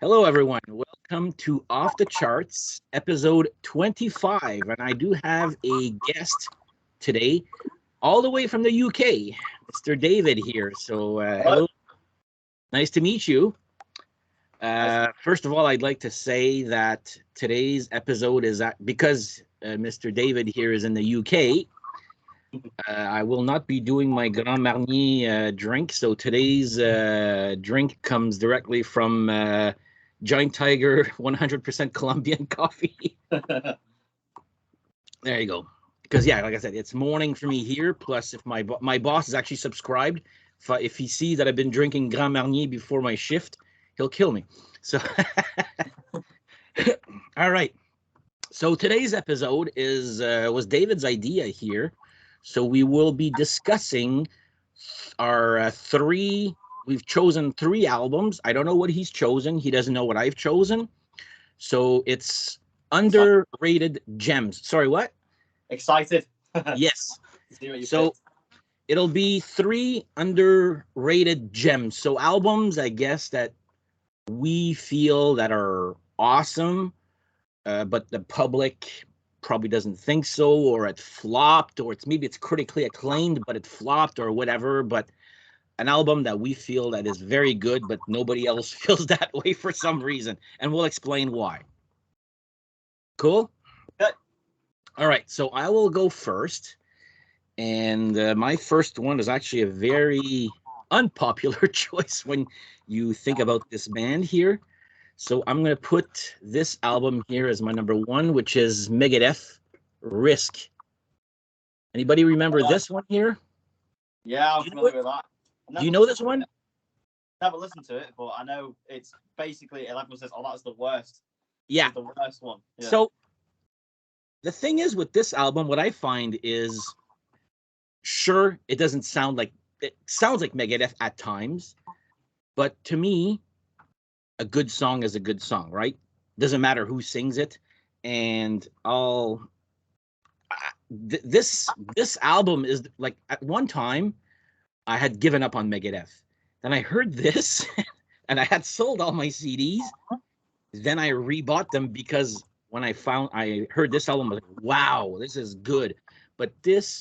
Hello, everyone. Welcome to Off the Charts, episode 25. And I do have a guest today, all the way from the UK, Mr. David here. So, hello. Nice to meet you. First of all, I'd like to say that today's episode is because Mr. David here is in the UK. I will not be doing my Grand Marnier drink. So today's drink comes directly from Giant Tiger 100% Colombian coffee. There you go. Because yeah, like I said, it's morning for me here. Plus, if my boss is actually subscribed, if he sees that I've been drinking Grand Marnier before my shift, he'll kill me. So, all right. So today's episode was David's idea here. So we will be discussing our three. We've chosen three albums. I don't know what he's chosen. He doesn't know what I've chosen. So it's underrated gems. Sorry, what? Excited. Yes. So it'll be three underrated gems. So albums, I guess, that we feel that are awesome, but the public probably doesn't think so, or it flopped, or maybe it's critically acclaimed, but it flopped or whatever. But an album that we feel that is very good, but nobody else feels that way for some reason. And we'll explain why. Cool? Good. All right. So I will go first. And my first one is actually a very unpopular choice when you think about this band here. So I'm going to put this album here as my number one, which is Megadeth, Risk. Anybody remember this one here? Yeah, I'm familiar with that. Do you know this one? Never listened to it, but I know it's basically, everyone says, oh, that's the worst. Yeah. It's the worst one. Yeah. So the thing is with this album, what I find is, sure, it doesn't sound like, it sounds like Megadeth at times, but to me, a good song is a good song, right? Doesn't matter who sings it. And this album is like, at one time I had given up on Megadeth. Then I heard this and I had sold all my CDs. Then I rebought them because when I heard this album, I was like, wow, this is good. But this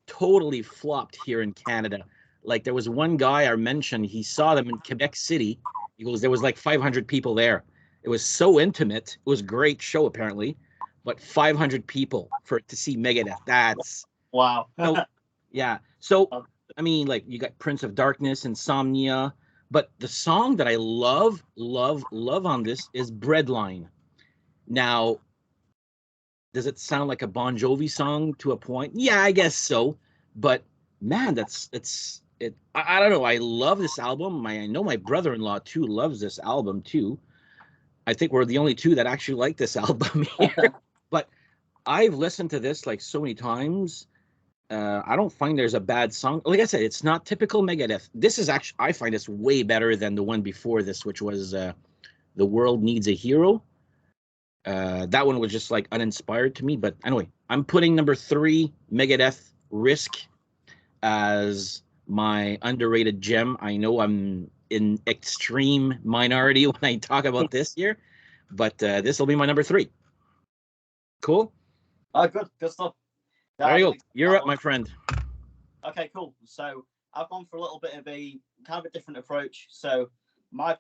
totally flopped here in Canada. Like, there was one guy I mentioned, he saw them in Quebec City. He goes, there was like 500 people there. It was so intimate. It was a great show, apparently. But 500 people to see Megadeth. That's... Wow. Yeah. So, I mean, like, you got Prince of Darkness, Insomnia. But the song that I love on this is Breadline. Now, does it sound like a Bon Jovi song to a point? Yeah, I guess so. But, man, I don't know. I love this album. I know my brother-in-law too loves this album too. I think we're the only two that actually like this album here. But I've listened to this like so many times. I don't find there's a bad song. Like I said, it's not typical Megadeth. This is actually, I find this way better than the one before this, which was The World Needs a Hero. That one was just like uninspired to me. But anyway, I'm putting number 3, Megadeth, Risk, as my underrated gem. I know I'm in extreme minority when I talk about this here, but this will be my number 3. Cool? Oh, good stuff. There you go. You're up, my friend. Okay, cool. So I've gone for a little bit of a kind of a different approach. So my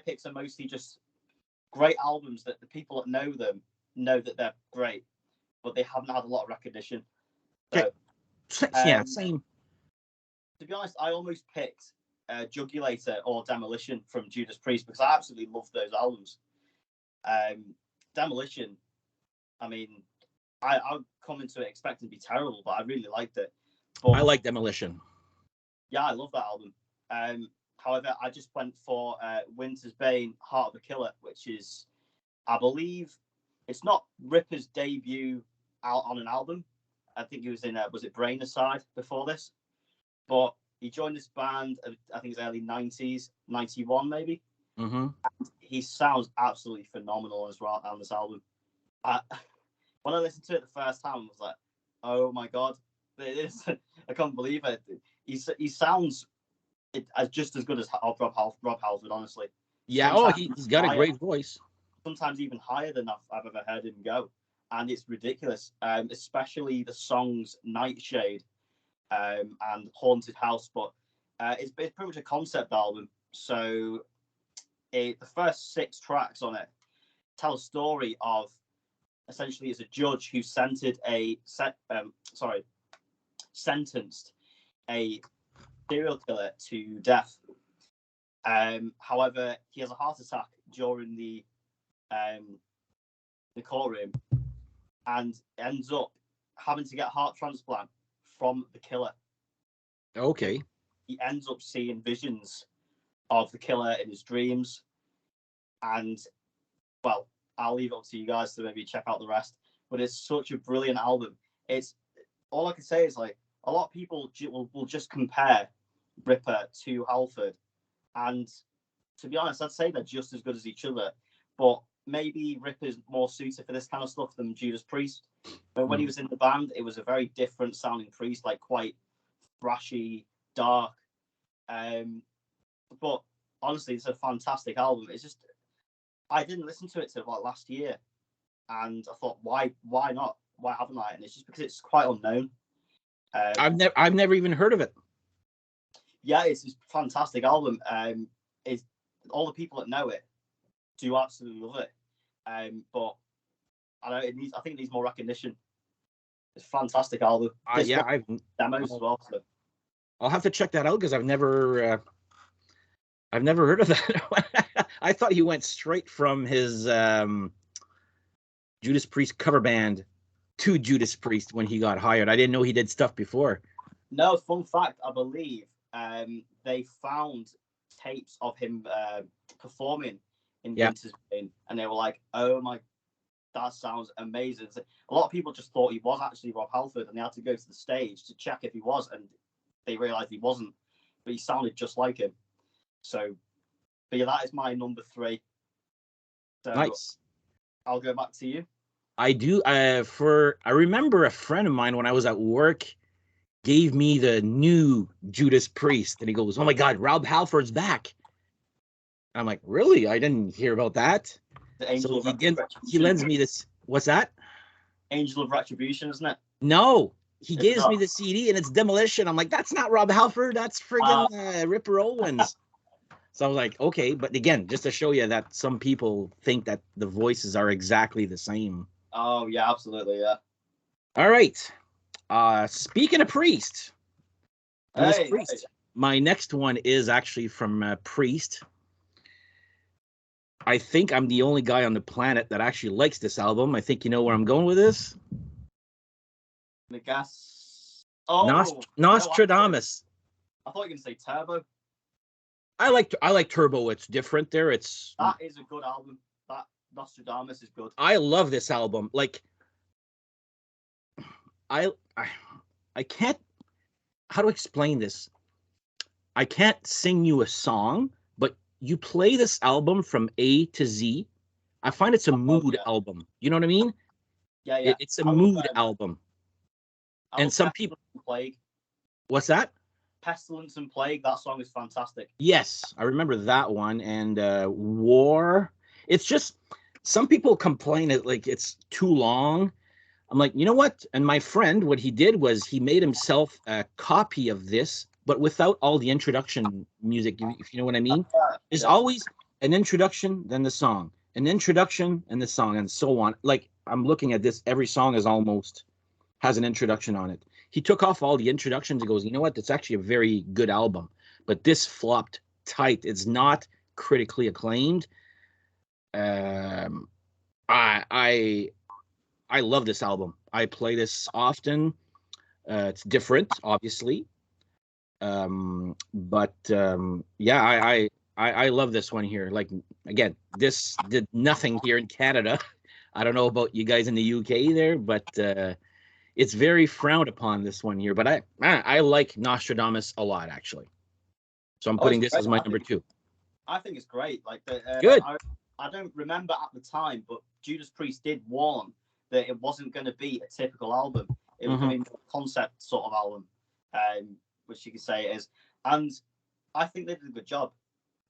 picks are mostly just great albums that the people that know them know that they're great, but they haven't had a lot of recognition. So, yeah, same. To be honest, I almost picked Jugulator or Demolition from Judas Priest because I absolutely love those albums. Demolition, I mean, I come into it expecting to be terrible, but I really liked it. But, I like Demolition. Yeah, I love that album. However, I just went for Winter's Bane, Heart of a Killer, which is, I believe, it's not Ripper's debut out on an album. I think he was in, was it Brain Aside before this? But he joined this band, I think it's early 90s, 91 maybe. Mm-hmm. He sounds absolutely phenomenal as well on this album. When I listened to it the first time, I was like, oh my God, it is. I can't believe it. He sounds just as good as Rob Halford, honestly. Yeah. Oh, he's got a great voice. Sometimes even higher than I've ever heard him go, and it's ridiculous. Especially the songs Nightshade and Haunted House, but it's pretty much a concept album. So the first 6 tracks on it tell a story of essentially it's a judge who sentenced a serial killer to death. However, he has a heart attack during the courtroom and ends up having to get a heart transplant from the killer. Okay. He ends up seeing visions of the killer in his dreams, and well, I'll leave it up to you guys to maybe check out the rest. But it's such a brilliant album. It's all I can say is like a lot of people will just compare Ripper to Halford, and to be honest, I'd say they're just as good as each other. But maybe Ripper's more suited for this kind of stuff than Judas Priest. But when he was in the band, it was a very different sounding Priest, like quite thrashy, dark. But honestly, it's a fantastic album. It's just I didn't listen to it till like last year, and I thought, why not? Why haven't I? And it's just because it's quite unknown. I've never even heard of it. Yeah, it's a fantastic album. It's all the people that know it do absolutely love it. But I think it needs more recognition. It's a fantastic album. Yeah, I've demos as well. So. I'll have to check that out because I've never heard of that. I thought he went straight from his Judas Priest cover band to Judas Priest when he got hired. I didn't know he did stuff before. No, fun fact, I believe they found tapes of him performing in Winter's Bane, and they were like, oh my, that sounds amazing. So a lot of people just thought he was actually Rob Halford, and they had to go to the stage to check if he was, and they realized he wasn't, but he sounded just like him. So, but yeah, that is my number 3. So nice. I'll go back to you. I do. I remember a friend of mine when I was at work gave me the new Judas Priest, and he goes, "Oh my God, Rob Halford's back!" I'm like, "Really? I didn't hear about that." So he lends me this. What's that? Angel of Retribution, isn't it? No, he gives me the CD, and it's Demolition. I'm like, "That's not Rob Halford. That's friggin' Ripper Owens." So I was like, "Okay," but again, just to show you that some people think that the voices are exactly the same. Oh yeah, absolutely, yeah. All right. Speaking of Priest, my next one is actually from Priest. I think I'm the only guy on the planet that actually likes this album. I think you know where I'm going with this. Nostradamus. I thought you were going to say Turbo. I like Turbo. It's different there. That is a good album. That Nostradamus is good. I love this album. Like I can't, how to explain this? I can't sing you a song, but you play this album from A to Z. I find it's a mood album. You know what I mean? Yeah. It's a mood album. And some people Plague. What's that? Pestilence and Plague. That song is fantastic. Yes, I remember that one. And War. It's just some people complain that like it's too long. I'm like, you know what? And my friend, what he did was he made himself a copy of this, but without all the introduction music, if you know what I mean. There's always an introduction, then the song, an introduction, and the song, and so on. Like, I'm looking at this, every song is almost has an introduction on it. He took off all the introductions and goes, you know what? That's actually a very good album, but this flopped tight. It's not critically acclaimed. I love this album. I play this often. It's different, obviously. But yeah, I love this one here. Like, again, this did nothing here in Canada. I don't know about you guys in the UK there, but it's very frowned upon, this one here. But I like Nostradamus a lot, actually. So I'm putting this as my number 2. I think it's great. Like, good. I don't remember at the time, but Judas Priest did warn that it wasn't going to be a typical album. It was going to be a concept sort of album, which you could say it is. And I think they did a good job.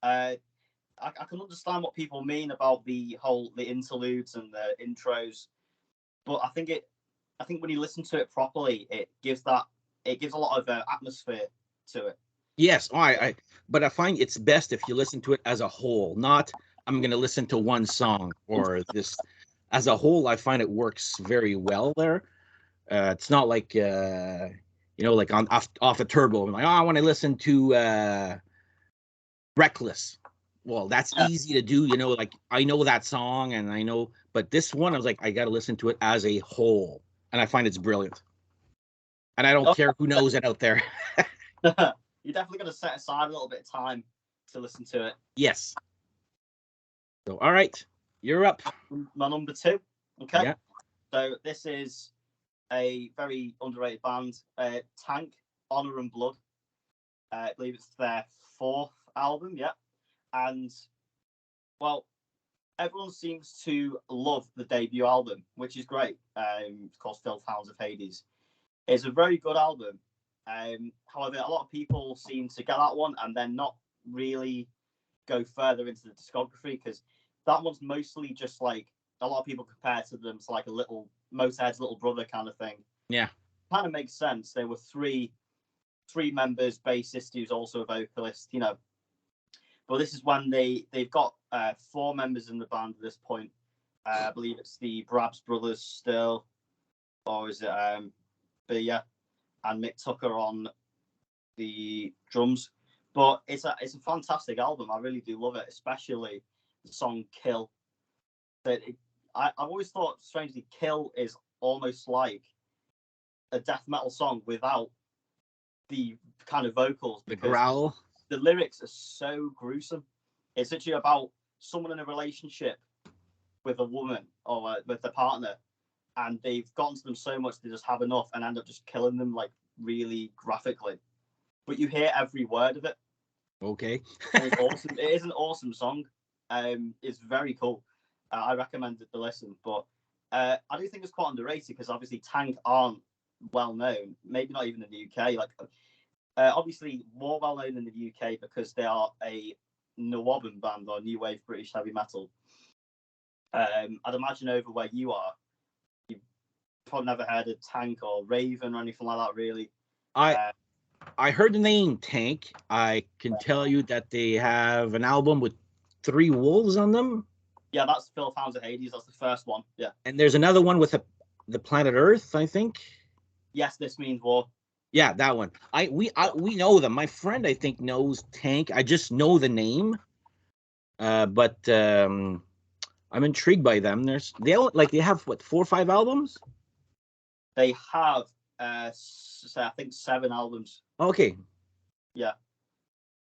I I can understand what people mean about the interludes and the intros, but I think when you listen to it properly, it gives a lot of atmosphere to it. Yes, but I find it's best if you listen to it as a whole, not I'm going to listen to one song or this. As a whole, I find it works very well there. It's not like like on off a turbo. I'm like, oh, I want to listen to Reckless. Well, that's easy to do, like I know that song and I know, but this one I was like, I got to listen to it as a whole, and I find it's brilliant. And I don't care who knows it out there. You're definitely going to set aside a little bit of time to listen to it. Yes. So, all right, you're up. My number 2. Okay. Yeah. So this is a very underrated band, Tank, Honor and Blood. I believe it's their 4th album, yeah. And, well, everyone seems to love the debut album, which is great. It's called Filth Hounds of Hades. It's a very good album. However, a lot of people seem to get that one and then not really go further into the discography, because that one's mostly just like, a lot of people compare to them to like a little Motorhead's little brother kind of thing. Yeah. Kind of makes sense. There were three members, bassist who's also a vocalist, But this is when they've got 4 members in the band at this point. I believe it's the Brabs brothers still, or is it Bia and Mick Tucker on the drums. But it's a fantastic album. I really do love it, especially the song "Kill." I've always thought, strangely, "Kill" is almost like a death metal song without the kind of vocals. The growl. The lyrics are so gruesome. It's literally about someone in a relationship with a woman or with a partner, and they've gotten to them so much they just have enough and end up just killing them, like, really graphically. But you hear every word of it. Okay. It's awesome. It is an awesome song. It's very cool. I recommend it to listen. But I do think it's quite underrated, because obviously Tank aren't well known. Maybe not even in the UK. Like, obviously more well known in the UK because they are a Nwabin band, or new wave British heavy metal. I'd imagine over where you are, you've probably never heard of Tank or Raven or anything like that, really. I heard the name Tank. I can tell you that they have an album with 3 wolves on them. Yeah, that's Filth Hounds of Hades. That's the first one. Yeah. And there's another one with the planet Earth, I think. Yes, This Means War. Yeah, that one. We know them. My friend, I think, knows Tank. I just know the name. But I'm intrigued by them. They have what, 4 or 5 albums? They have I think 7 albums. Okay. Yeah.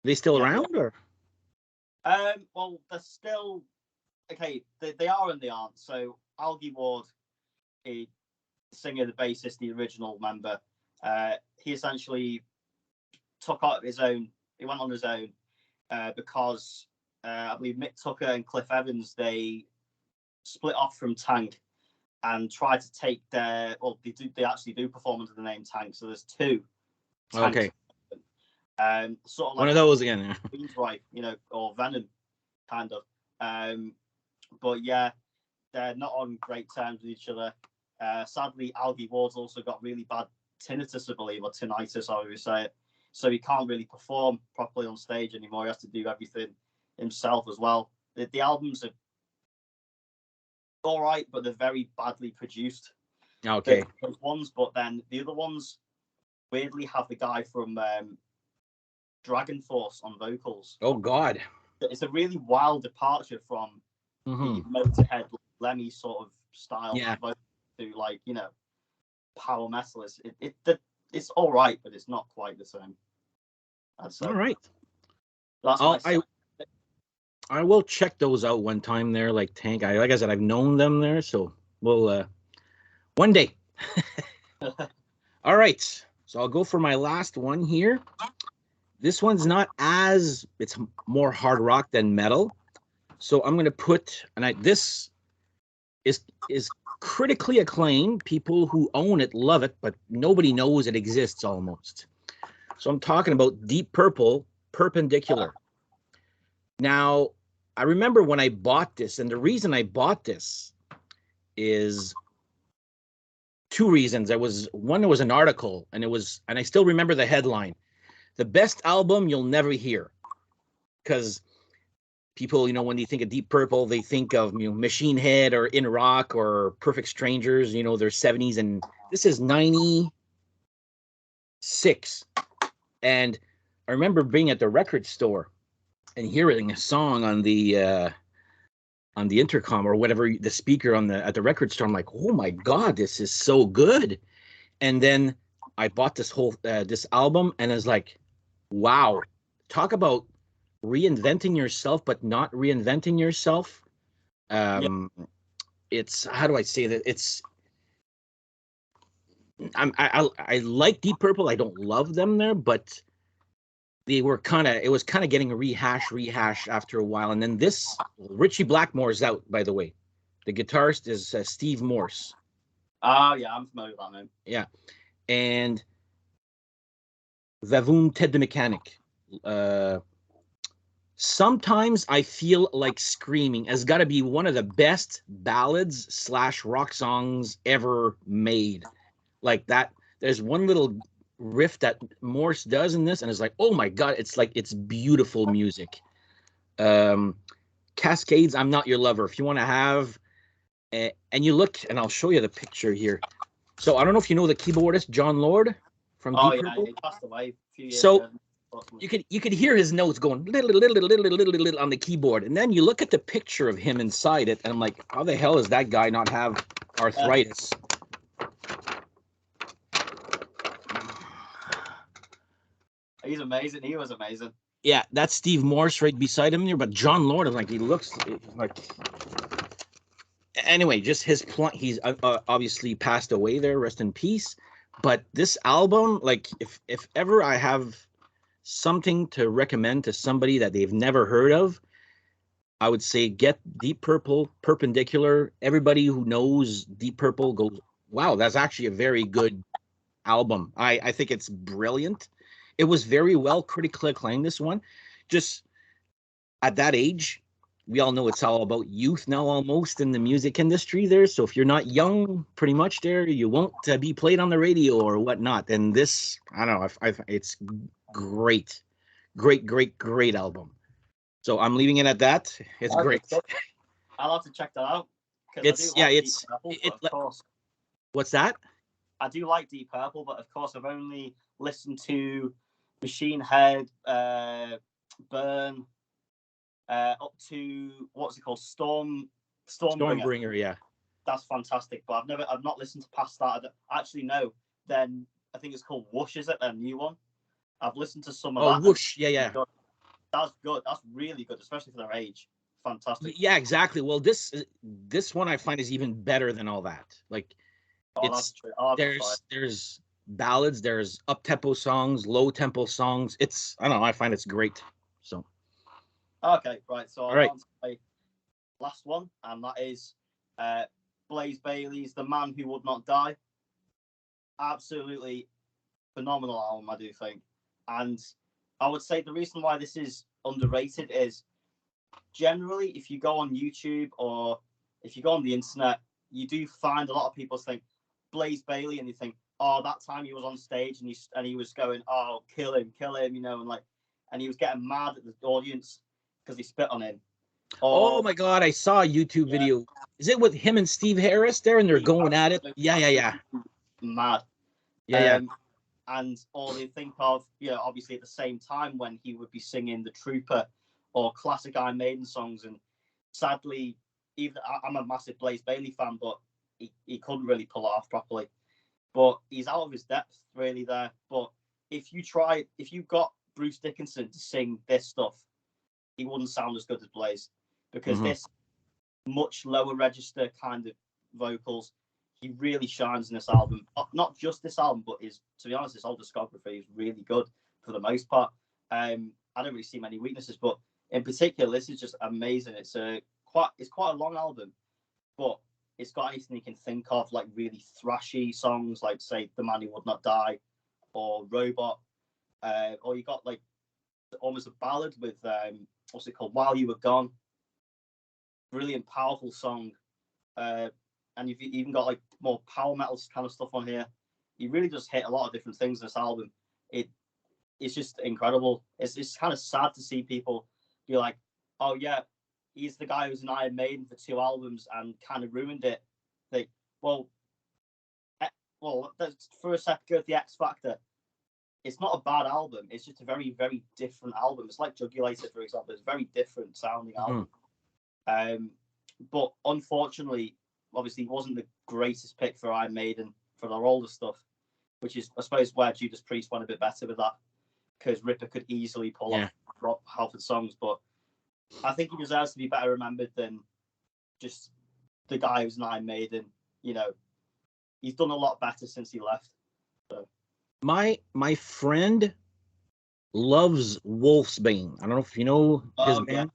They still around, or? Well, they're still okay. They are and they aren't. So Algie Ward, the singer, the bassist, the original member, he essentially took out his own. He went on his own because I believe Mick Tucker and Cliff Evans, they split off from Tank and tried to take their. Well, they actually do perform under the name Tank. So there's 2. Tanks. Okay. Sort of like one of those again. Right, or Venom, kind of. But yeah, they're not on great terms with each other. Sadly, Algie Ward's also got really bad tinnitus, I believe, or tinnitus, however you say it. So he can't really perform properly on stage anymore. He has to do everything himself as well. The albums are all right, but they're very badly produced. Okay. Those ones, but then the other ones weirdly have the guy from Dragon Force on vocals. Oh God. It's a really wild departure from the Motorhead Lemmy sort of style to, like, power metal. It's all right, but it's not quite the same. That's all right. That's I will check those out one time there, like Tank. Like I said, I've known them there, so we'll one day. All right. So I'll go for my last one here. This one's it's more hard rock than metal. So I'm going to put, this is critically acclaimed. People who own it love it, but nobody knows it exists almost. So I'm talking about Deep Purple, Perpendicular. Now, I remember when I bought this, and the reason I bought this is two reasons. There was an article, and I still remember the headline: "The best album you'll never hear," because people, when they think of Deep Purple, they think of Machine Head or In Rock or Perfect Strangers. Their 70s, and this is 96, and I remember being at the record store and hearing a song on the intercom or whatever, the speaker at the record store. I'm like, oh my God, this is so good. And then I bought this album, and I was like, wow, talk about reinventing yourself, but not reinventing yourself. It's, how do I say that? I like Deep Purple. I don't love them there, but it was kind of getting rehash after a while. And then Richie Blackmore's out, by the way. The guitarist is Steve Morse. Oh, yeah, I'm familiar with that name. Yeah. And Vavoom Ted the Mechanic. Sometimes I Feel Like Screaming has got to be one of the best ballads / rock songs ever made. Like that. There's one little riff that Morse does in this, and it's like, oh my God, it's beautiful music. Cascades, I'm Not Your Lover. If you want to have, and you look, and I'll show you the picture here. So I don't know if you know the keyboardist John Lord from Deep Purple. He passed away a few years ago. So you could hear his notes going little on the keyboard, and then you look at the picture of him inside it, and I'm like, how the hell does that guy not have arthritis? He's amazing. He was amazing. Yeah, that's Steve Morse right beside him there. But John Lord, he looks like. Anyway, just his point. He's obviously passed away there. Rest in peace. But this album, like, if ever I have something to recommend to somebody that they've never heard of, I would say get Deep Purple, Perpendicular. Everybody who knows Deep Purple goes, wow, that's actually a very good album. I think it's brilliant. It was very well critically acclaimed, this one. Just at that age, we all know it's all about youth now almost in the music industry there. So if you're not young, pretty much there, you won't be played on the radio or whatnot. And this, I don't know, it's great. Great album. So I'm leaving it at that. It's great. I'll have to check that out. Of course. What's that? I do like Deep Purple, but of course I've only listened to Machine Head, Burn, up to what's it called, Stormbringer. Yeah, that's fantastic. But I've not listened to past that. Actually, no. Then I think it's called Whoosh. Is it their new one? I've listened to some of that. Oh, Whoosh, yeah. That's good. That's really good, especially for their age. Fantastic. Yeah, exactly. Well, this one I find is even better than all that. Like, that's true. There's ballads, there's up tempo songs, low tempo songs. I don't know. I find it's great. So. Okay, right. So all right. On to my last one, and that is Blaize Bailey's "The Man Who Would Not Die." Absolutely phenomenal album, I do think. And I would say the reason why this is underrated is generally, if you go on YouTube or if you go on the internet, you do find a lot of people think Blaize Bailey, and you think, oh, that time he was on stage and he was going, oh, kill him, and he was getting mad at the audience because he spit on him. Oh my God, I saw a YouTube video. Is it with him and Steve Harris there, and they're going at it? Yeah. Mad. Yeah. And all they think of, obviously at the same time when he would be singing The Trooper or classic Iron Maiden songs. And sadly, even I'm a massive Blaize Bailey fan, but he couldn't really pull it off properly. But he's out of his depth really there. But if you got Bruce Dickinson to sing this stuff, he wouldn't sound as good as Blaize, because this much lower register kind of vocals, he really shines in this album. Not just this album, but to be honest, his whole discography is really good for the most part. I don't really see many weaknesses, but in particular, this is just amazing. It's quite a long album, but it's got anything you can think of, like really thrashy songs, like say "The Man Who Would Not Die" or "Robot," or you got like almost a ballad with what's it called, "While You Were Gone." brilliant, powerful song. And you've even got like more power metal kind of stuff on here. He really does hit a lot of different things in this album. It's just incredible. It's kind of sad to see people be like, oh yeah, he's the guy who was in Iron Maiden for 2 albums and kind of ruined it. Like, well, for a second, go to the X Factor. It's not a bad album. It's just a very, very different album. It's like Jugulator, for example. It's a very different sounding album. But unfortunately, obviously, he wasn't the greatest pick for Iron Maiden for their older stuff, which is, I suppose, where Judas Priest went a bit better with that, because Ripper could easily pull off Halford songs. But I think he deserves to be better remembered than just the guy who's an Iron Maiden. You know, he's done a lot better since he left. So. My friend loves Wolf's Bane. I don't know if you know his band. Yeah.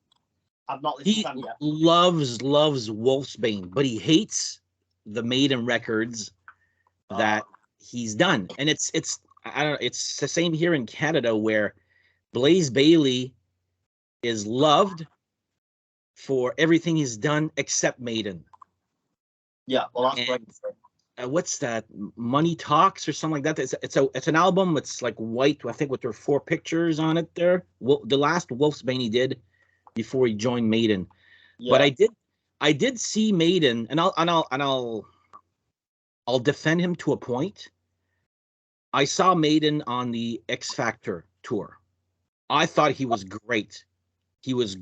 I've not listened He to him yet. loves Wolf's Bane, but he hates the Maiden records that he's done. And it's I don't know, it's the same here in Canada, where Blaize Bailey is loved for everything he's done except Maiden. Yeah, well, that's great. What's that? Money Talks or something like that. It's an album. It's like white, I think, with their 4 pictures on it there. The last Wolf's Bane he did before he joined Maiden. Yeah. But I did see Maiden, and I'll defend him to a point. I saw Maiden on the X Factor tour. I thought he was great. He was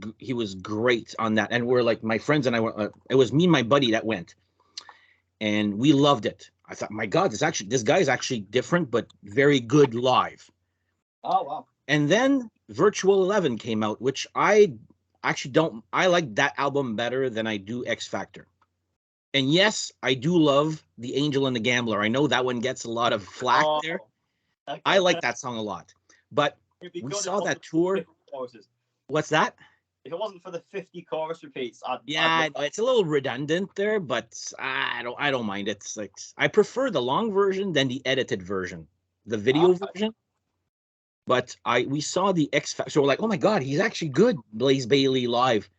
great on that. And we're like, my friends and I were. It was me and my buddy that went, and we loved it. I thought, my God, this guy is actually different, but very good live. Oh wow! And then Virtual 11 came out, which I actually don't. I like that album better than I do X Factor. And yes, I do love The Angel and the Gambler. I know that one gets a lot of flack there. Okay. I like that song a lot. But we saw that tour. What's that? If it wasn't for the 50 chorus repeats, it's a little redundant there, but I don't mind. It's like, I prefer the long version than the edited version, the video version. But we saw the X Factor, so we're like, oh my God, he's actually good, Blaize Bailey live.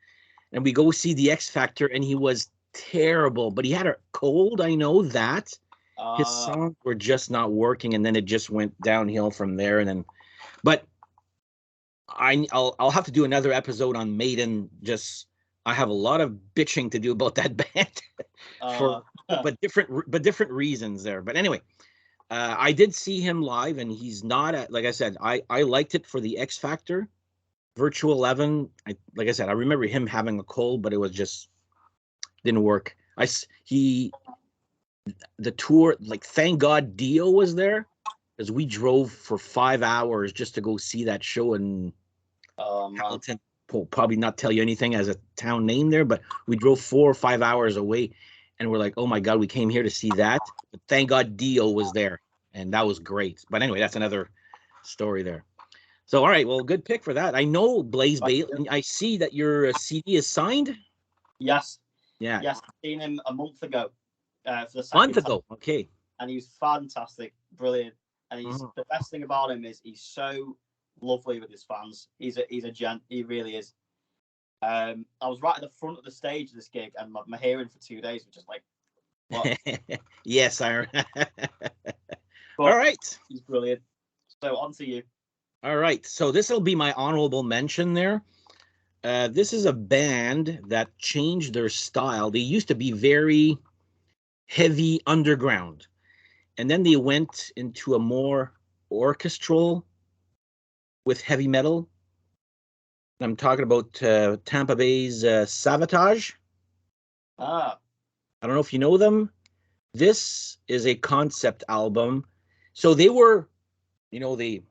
And we go see the X Factor, and he was terrible, but he had a cold. I know that his songs were just not working, and then it just went downhill from there. And then, but I'll have to do another episode on Maiden. Just, I have a lot of bitching to do about that band but different reasons there. But anyway, I did see him live, and he's not like I said, I liked it for the X Factor. Virtual 11, like I said, I remember him having a cold, but it was just didn't work. The tour, like, thank God Dio was there, because we drove for 5 hours just to go see that show in Hamilton. Probably not tell you anything as a town name there, but we drove 4 or 5 hours away, and we're like, oh my God, we came here to see that. But thank God Dio was there, and that was great. But anyway, that's another story there. So, all right, well, good pick for that. I know Blaize Bailey. I see that your CD is signed. Yes. Yeah. Yes, I seen him a month ago. For the second month ago, time. Okay. And he was fantastic, brilliant. And the best thing about him is he's so lovely with his fans. He's a gent. He really is. I was right at the front of the stage of this gig, and my hearing for 2 days was just like, what? Yes, I. All right. He's brilliant. So on to you. All right. So this will be my honorable mention there. This is a band that changed their style. They used to be very heavy underground, and then they went into a more orchestral with heavy metal. I'm talking about Tampa Bay's Savatage. I don't know if you know them. This is a concept album. So they were, they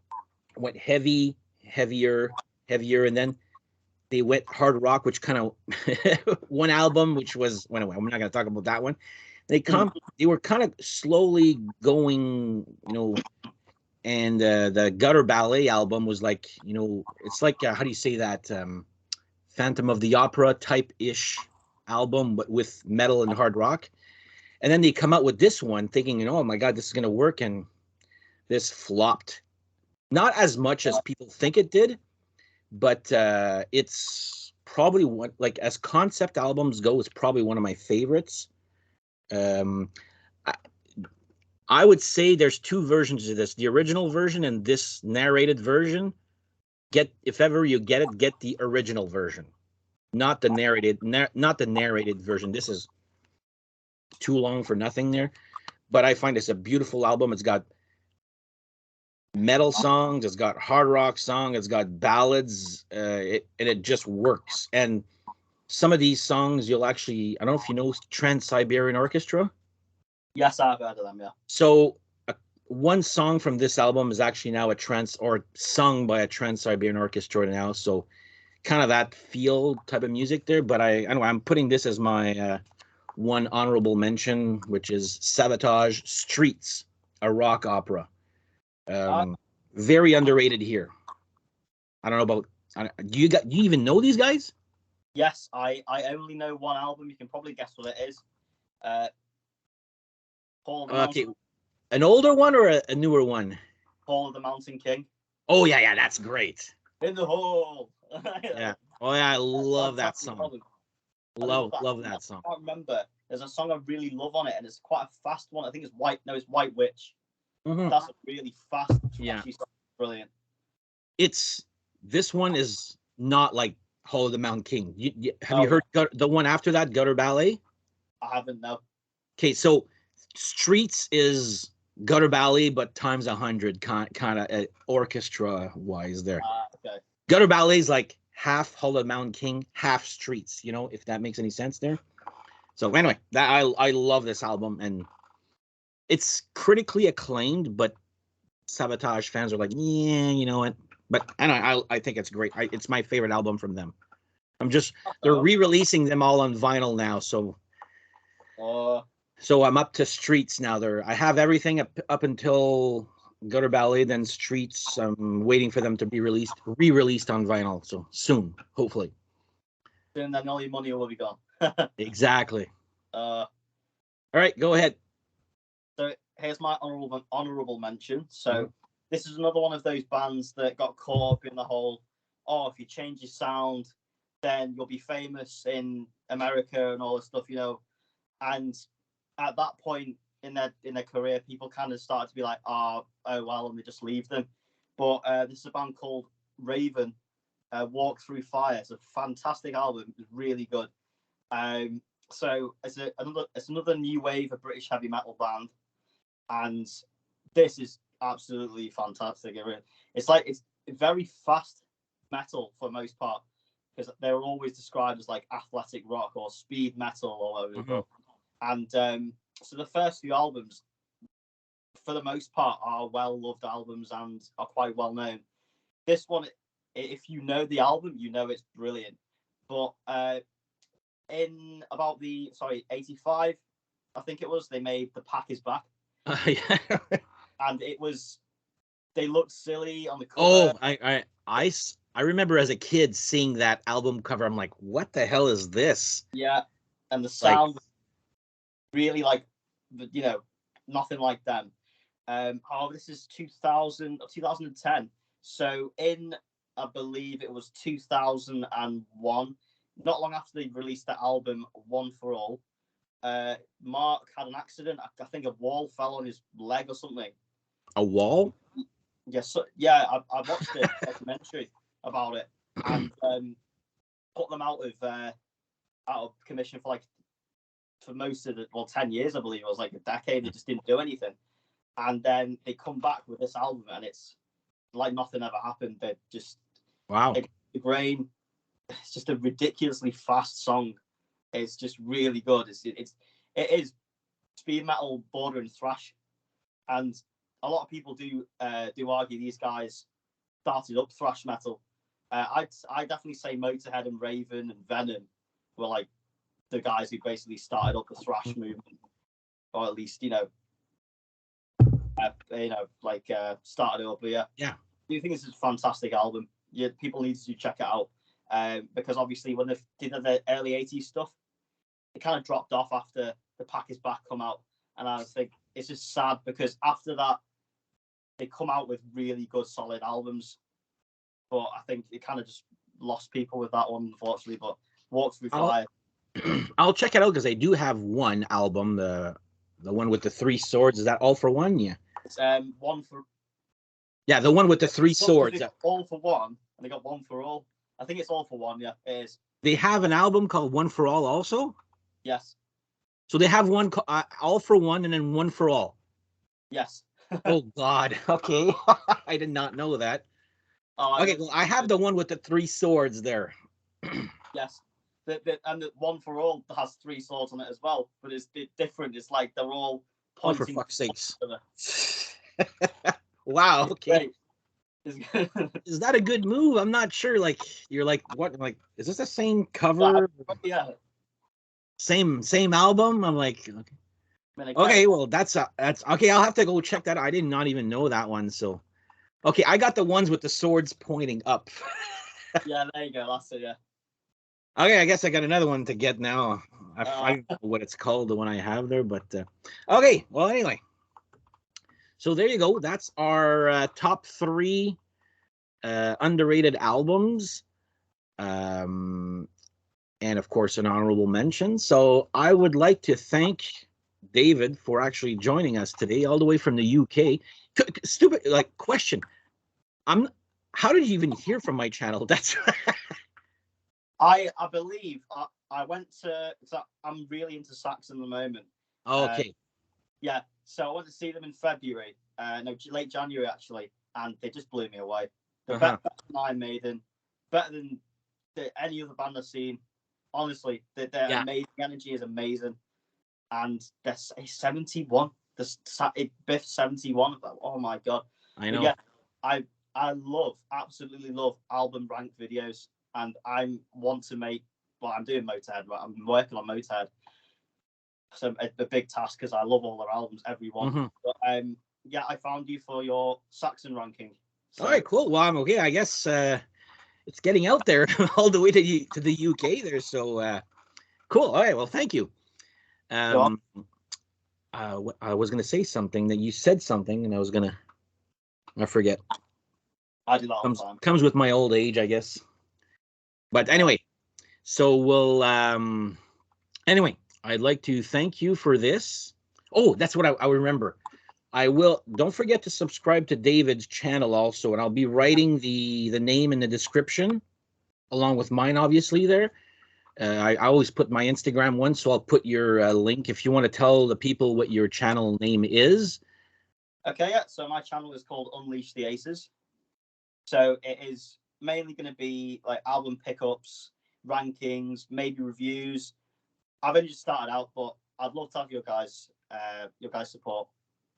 went heavier, and then they went hard rock, which kind of one album, which was, anyway, I'm not going to talk about that one. They were kind of slowly going, and the Gutter Ballet album was like, it's like, how do you say that? Phantom of the Opera type-ish album, but with metal and hard rock. And then they come out with this one thinking, oh my God, this is going to work. And this flopped. Not as much as people think it did, but it's probably one, like, as concept albums go, it's probably one of my favorites. I, I would say there's two versions of this: the original version and this narrated version. If ever you get it, get the original version, not the narrated version. This is too long for nothing there, but I find it's a beautiful album. It's got metal songs, it's got hard rock song, it's got ballads, and it just works. And some of these songs, you'll actually, I don't know if you know Trans-Siberian Orchestra. Yes, I've heard of them. Yeah. So one song from this album is actually now sung by a Trans-Siberian Orchestra now. So kind of that feel type of music there. But anyway, I'm putting this as my one honorable mention, which is Sabotage Streets, a rock opera. Very underrated here. I don't know about. Do you even know these guys? Yes, I only know one album. You can probably guess what it is. Okay, an older one or a newer one? Paul of the Mountain King. Oh yeah, that's great. In the hole. Yeah. Oh yeah, I love that song. Love that song. I can't remember. There's a song I really love on it, and it's quite a fast one. I think it's White Witch. Mm-hmm. That's a really fast, yeah, song. Brilliant. This one is not like Hall of the Mountain King. Have you heard the one after that, Gutter Ballet? I haven't, no. Okay, so Streets is Gutter Ballet, but times 100, kind of orchestra wise there. Okay. Gutter Ballet is like half Hall of the Mountain King, half Streets. If that makes any sense there. So anyway, I love this album, and it's critically acclaimed, but Sabotage fans are like, yeah, you know what? But I think it's great. It's my favorite album from them. They're re-releasing them all on vinyl now, so I'm up to Streets now. I have everything up until Gutter Ballet, then Streets. I'm waiting for them to be re-released on vinyl. So soon, hopefully. Then all your money will be gone. Exactly. All right, go ahead. So here's my honorable mention. So this is another one of those bands that got caught up in the whole, if you change your sound, then you'll be famous in America and all this stuff, And at that point in their career, people kind of started to be like, oh well, and they just leave them. But this is a band called Raven, Walk Through Fire. It's a fantastic album. It's really good. So it's another new wave of British heavy metal band, and this is absolutely fantastic. It's very fast metal for the most part, because they were always described as like athletic rock or speed metal or whatever. And so the first few albums, for the most part, are well-loved albums and are quite well-known. This one, if you know the album, you know it's brilliant. But in about 85, I think it was, they made The Pack Is Back. Yeah. And they looked silly on the cover. I remember as a kid seeing that album cover. I'm like, what the hell is this? Yeah, and the sound really nothing like them. However, this is 2010. So I believe it was 2001, not long after they released the album One for All, Mark had an accident. I think a wall fell on his leg or something. A wall? Yes. Yeah, I watched a documentary about it, and put them out of commission for most of 10 years, I believe. It was like a decade. They just didn't do anything, and then they come back with this album, and it's like nothing ever happened. They just the grain. It's just a ridiculously fast song. It's just really good. It is speed metal bordering thrash, and a lot of people do argue these guys started up thrash metal. I definitely say Motorhead and Raven and Venom were like the guys who basically started up the thrash movement, or at least started it up. But yeah. I do think this is a fantastic album. Yeah, people need to check it out, because obviously when they did the early 80s stuff, it kind of dropped off after The Pack Is Back come out, and I think it's just sad because after that they come out with really good solid albums, but I think it kind of just lost people with that one, unfortunately. But Walk Through Fire. I'll check it out because I do have one album, the one with the 3 swords. Is that All for One? Yeah. It's one for. Yeah, the one with the 3 swords. All for One, and they got One for All. I think it's All for One. Yeah, it is. They have an album called One for All also. Yes. So they have one All for One and then One for All. Yes. Oh God. Okay. I did not know that. Okay, well, I have the one with the 3 swords there. Yes. And the One for All has 3 swords on it as well, but it's different. It's like they're all pointing. Oh, for fuck's sakes. Wow. Okay. Is that a good move? I'm not sure. Like, you're like, what? Like, is this the same cover? Yeah. Same album? I'm like, okay, well, that's okay. I'll have to go check that. I did not even know that one. So, okay, I got the ones with the swords pointing up. Yeah, there you go. That's it. Yeah. Okay, I guess I got another one to get now. I don't know what it's called, the one I have there, but okay. Well, anyway, so there you go. That's our top 3 underrated albums. And of course, an honorable mention. So I would like to thank David for actually joining us today, all the way from the UK. Stupid question. How did you even hear from my channel? That's I believe I went to. I'm really into sax at the moment. Oh, okay. Yeah, so I went to see them in February. No, late January actually, and they just blew me away. They're better than Iron Maiden, better than any other band I've seen. Honestly, their amazing energy is amazing, and they're 71. Biff 71. Oh my god! I know. Yeah, I absolutely love album rank videos, and I want to make. Well, I'm doing Motorhead. Right? I'm working on Motorhead. So a big task because I love all their albums, every one. Mm-hmm. But yeah, I found you for your Saxon ranking. So. All right, cool. Well, I'm okay. I guess it's getting out there all the way to the UK there. So cool. All right. Well, thank you. I was gonna say something that you said something, and I forget. I do that all the time. Comes with my old age, I guess. But anyway, so we'll anyway, I'd like to thank you for this. Oh, that's what I remember. Don't forget to subscribe to David's channel also, and I'll be writing the name in the description along with mine, obviously, there. I always put my Instagram one, so I'll put your link if you want to tell the people what your channel name is. Okay, yeah. So my channel is called Unleash the Aces. So it is mainly going to be like album pickups, rankings, maybe reviews. I've only just started out, but I'd love to have your guys' support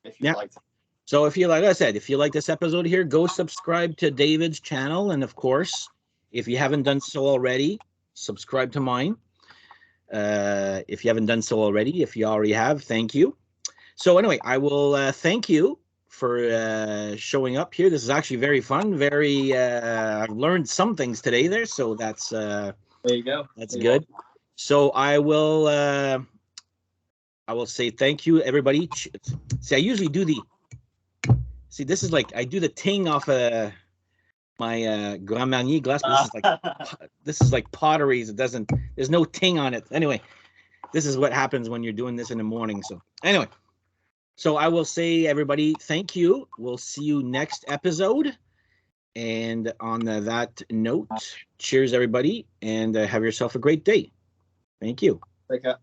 if you'd like to. So if you like I said, if you like this episode here, go subscribe to David's channel, and of course, if you haven't done so already, subscribe to mine. If you haven't done so already, if you already have, thank you. So anyway, I will thank you for showing up here. This is actually very fun. I've learned some things today there, so that's there you go. That's good. So I will say thank you, everybody. See, I usually do this is like I do the ting off my Grand Marnier glass. This is like potteries. There's no ting on it. Anyway, this is what happens when you're doing this in the morning. So anyway, so I will say, everybody, thank you. We'll see you next episode. And on that note, cheers, everybody, and have yourself a great day. Thank you. Take care.